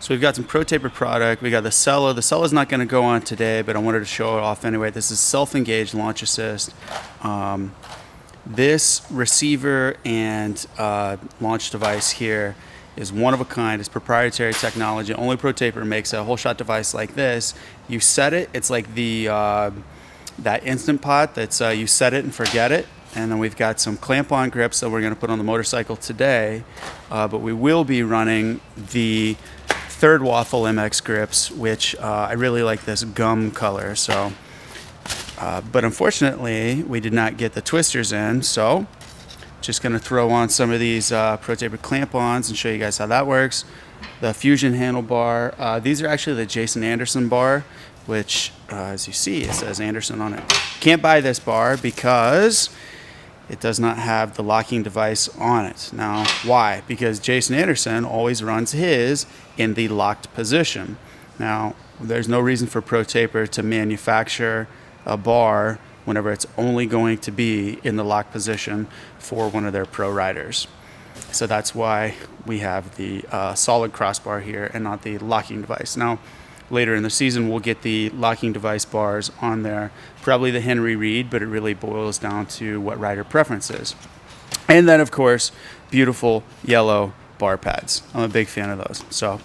So we've got some Pro Taper product. We got the cello. The cello is not going to go on today, but I wanted to show it off anyway. This is self-engaged launch assist. This receiver and launch device here is one of a kind. It's proprietary technology. Only Pro Taper makes a whole shot device like this. You set it. It's like the that Instant Pot. That's you set it and forget it. And then we've got some clamp-on grips that we're going to put on the motorcycle today. But we will be running the third waffle MX grips, which I really like this gum color. So, but unfortunately, we did not get the twisters in. So, just going to throw on some of these Pro Taper clamp-ons and show you guys how that works. The Fuzion handlebar. These are actually the Jason Anderson bar, which, as you see, it says Anderson on it. Can't buy this bar because it does not have the locking device on it. Now, why? Because Jason Anderson always runs his in the locked position. Now, there's no reason for Pro Taper to manufacture a bar whenever it's only going to be in the locked position for one of their pro riders. So that's why we have the solid crossbar here and not the locking device. Now, later in the season, we'll get the locking device bars on there, probably the Henry Reed, but it really boils down to what rider preference is. And then, of course, beautiful yellow bar pads. I'm a big fan of those. So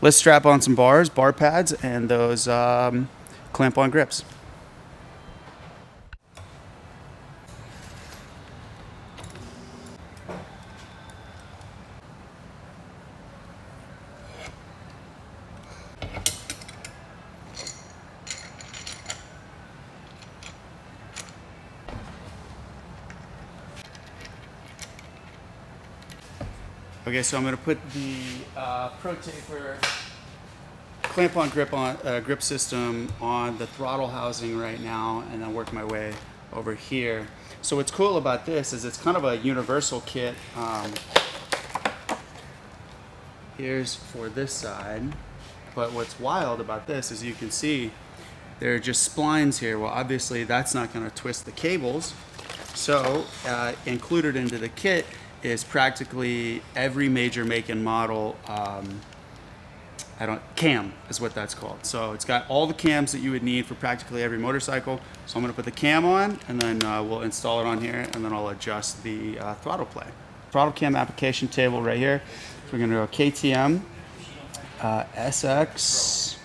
let's strap on some bars, bar pads, and those clamp-on grips. Okay, so I'm going to put the Pro Taper clamp-on grip system on the throttle housing right now, and then work my way over here. So what's cool about this is it's kind of a universal kit. Here's for this side, but what's wild about this is you can see there are just splines here. Well, obviously that's not going to twist the cables. So included into the kit is practically every major make and model cam is what that's called. So it's got all the cams that you would need for practically every motorcycle. So I'm going to put the cam on, and then we'll install it on here, and then I'll adjust the throttle play. Throttle cam application table right here. So we're going to go KTM SX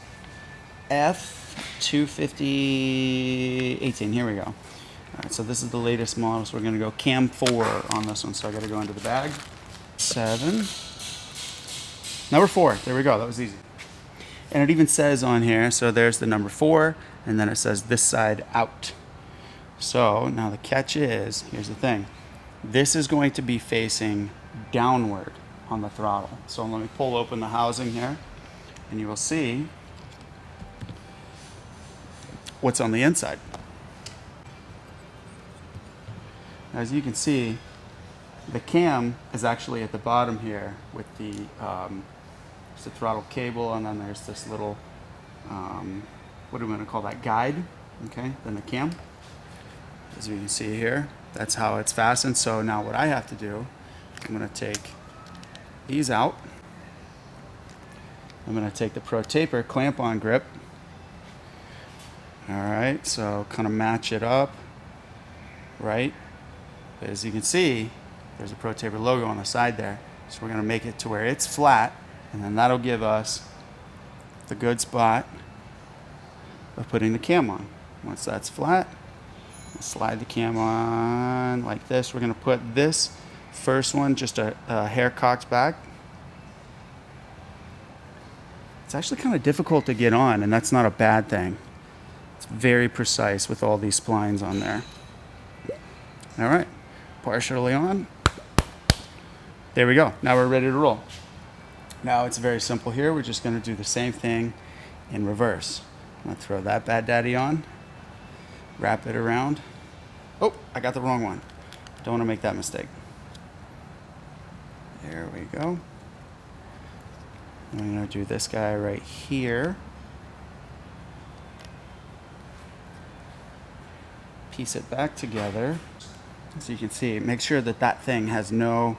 F250 18. Here we go. All right, so this is the latest model, so we're going to go cam 4 on this one. So I got to go into the bag. 7. Number 4. There we go. That was easy. And it even says on here, so there's the number 4, and then it says this side out. So now the catch is, here's the thing. This is going to be facing downward on the throttle. So let me pull open the housing here, and you will see what's on the inside. As you can see, the cam is actually at the bottom here with the throttle cable, and then there's this little, what do we want to call that, guide, okay, then the cam. As you can see here, that's how it's fastened. So now what I have to do, I'm going to take these out. I'm going to take the Pro Taper clamp-on grip. All right, so kind of match it up, right? As you can see, there's a Pro Taper logo on the side there. So we're going to make it to where it's flat, and then that'll give us the good spot of putting the cam on. Once that's flat, we'll slide the cam on like this. We're going to put this first one just a hair cocked back. It's actually kind of difficult to get on, and that's not a bad thing. It's very precise with all these splines on there. All right. Partially on. There we go. Now we're ready to roll. Now it's very simple here. We're just going to do the same thing in reverse. I'm going to throw that bad daddy on, wrap it around. Oh, I got the wrong one. Don't want to make that mistake. There we go. I'm going to do this guy right here. Piece it back together. So you can see, make sure that that thing has no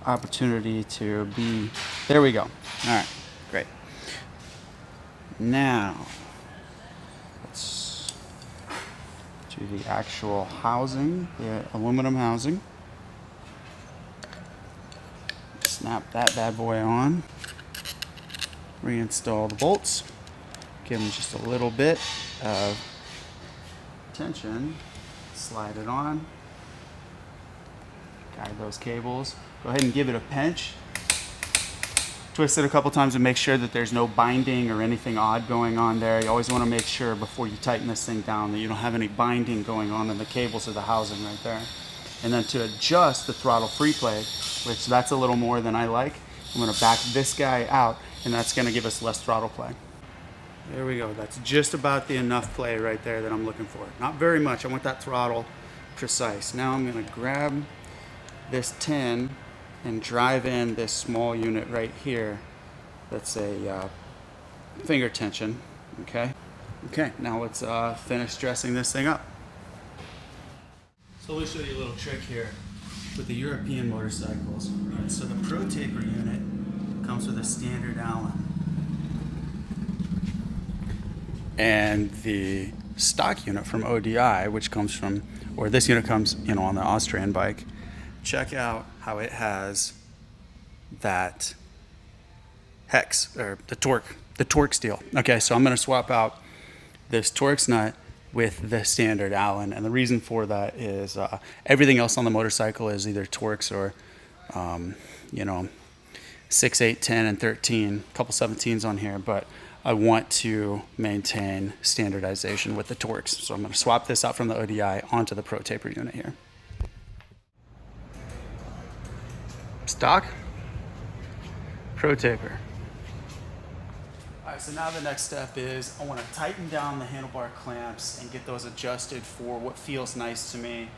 opportunity to be, there we go. All right, great. Now, let's do the actual housing, the aluminum housing. Snap that bad boy on. Reinstall the bolts. Give them just a little bit of tension. Slide it on. Guide those cables. Go ahead and give it a pinch. Twist it a couple times and make sure that there's no binding or anything odd going on there. You always want to make sure before you tighten this thing down that you don't have any binding going on in the cables or the housing right there. And then to adjust the throttle free play, which that's a little more than I like, I'm going to back this guy out, and that's going to give us less throttle play. There we go. That's just about the enough play right there that I'm looking for. Not very much. I want that throttle precise. Now I'm going to grab this 10 and drive in this small unit right here. That's a finger tension. Okay. Now let's finish dressing this thing up. So let me show you a little trick here with the European motorcycles. Right, so the Pro Taper unit comes with a standard Allen. And the stock unit from ODI, which comes from, or this unit comes, on the Austrian bike. Check out how it has that hex, or the torque steel. Okay, so I'm going to swap out this Torx nut with the standard Allen, and the reason for that is everything else on the motorcycle is either Torx or 6, 8, 10, and 13, a couple 17s on here, but I want to maintain standardization with the Torx. So I'm going to swap this out from the ODI onto the Pro Taper unit here. Stock, Pro Taper. All right, so now the next step is I want to tighten down the handlebar clamps and get those adjusted for what feels nice to me.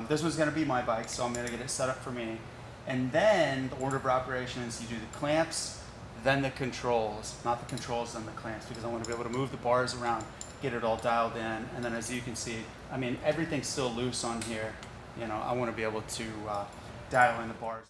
This one's going to be my bike, so I'm going to get it set up for me. And then the order of operations, you do the clamps, then the controls. Not the controls, then the clamps, because I want to be able to move the bars around, get it all dialed in. And then as you can see, I mean, everything's still loose on here. I want to be able to dial in the bars.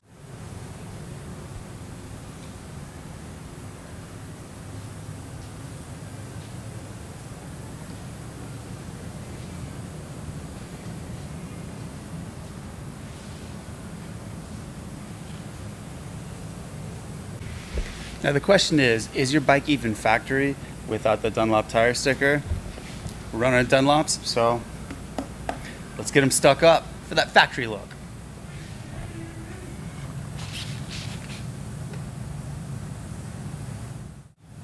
Now the question is your bike even factory without the Dunlop tire sticker? We're running Dunlops, so let's get them stuck up for that factory look.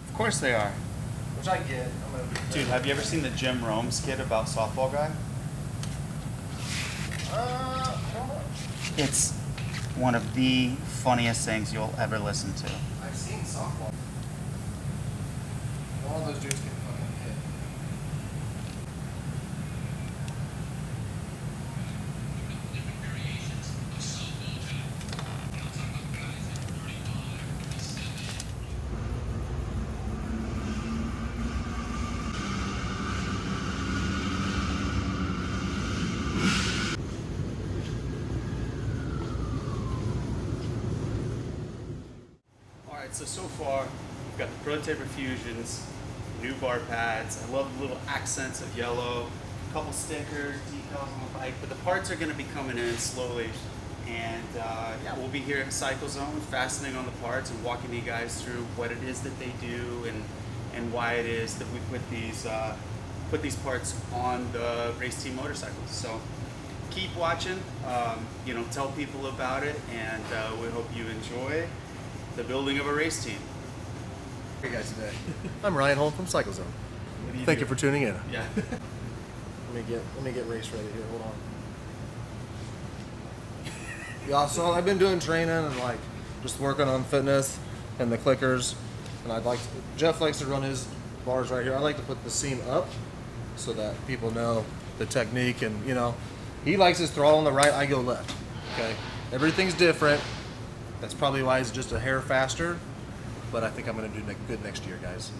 Of course they are. Which I get. Dude, have you ever seen the Jim Rome skit about Softball Guy? I don't know. It's one of the funniest things you'll ever listen to. I've seen softball. All those dudes can fucking hit. So far, we've got the Pro Taper Fusions, new bar pads. I love the little accents of yellow, a couple stickers, decals on the bike, but the parts are going to be coming in slowly. And yeah, we'll be here at Cycle Zone, fastening on the parts and walking you guys through what it is that they do and why it is that we put these parts on the race team motorcycles. So keep watching, tell people about it, and we hope you enjoy the building of a race team. Hey guys, today I'm Ryan Holm from Cycle Zone. Thank you for tuning in. Yeah. Let me get race ready here. Hold on. Yeah, so I've been doing training and just working on fitness and the clickers, and Jeff likes to run his bars right here. I like to put the seam up so that people know the technique, and he likes his throttle on the right, I go left. Okay, everything's different. That's probably why it's just a hair faster, but I think I'm going to do good next year, guys.